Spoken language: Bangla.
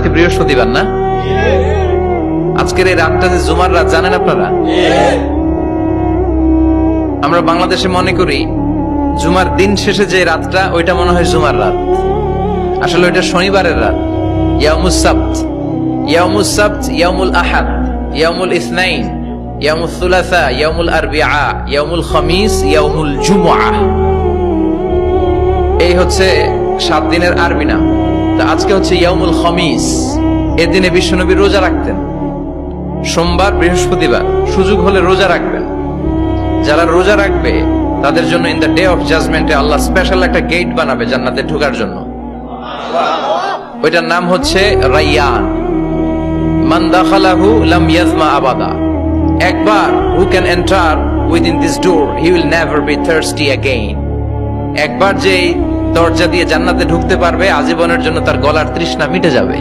আজকে বৃহস্পতিবার না? আজকের এই রাতটা যে জুমার রাত জানেন আপনারা? আমরা বাংলাদেশে মনে করি জুমার দিন শেষে যে রাতটা ওইটা মনে হয় জুমার রাত, আসলে ওইটা শনিবারের রাত। ইয়াউমুস সাবত, ইয়াউমুস সাবত, ইয়াউমুল আহাদ, ইয়াউমুল ইসনাইন, ইয়াউমুল সুলাসা, ইয়াউমুল আরবিআ, ইয়াউমুল খামিস, ইয়াউমুল জুমআহ। এই হচ্ছে 7 দিনের আরবি নাম। তো আজকে হচ্ছে ইয়াউমুল খামিস। এই দিনে বিশ্বনবী রোজা রাখতেন, সোমবার বৃহস্পতিবার সুযোগ হলে রোজা রাখবেন। যারা রোজা রাখবে তাদের জন্য ইন দ্য ডে অফ জাজমেন্টে আল্লাহ স্পেশাল একটা গেট বানাবে জান্নাতে ঢোকার জন্য। ওইটার নাম হচ্ছে রাইয়ান। মান দাখালাহু লাম ইয়াজমা আবাদা। একবার who can enter within this door he will never be thirsty again. একবার যে দরজা দিয়ে জান্নাতে ঢুকতে পারবে আজীবনের জন্য তার গলার তৃষ্ণা মিটে যাবে।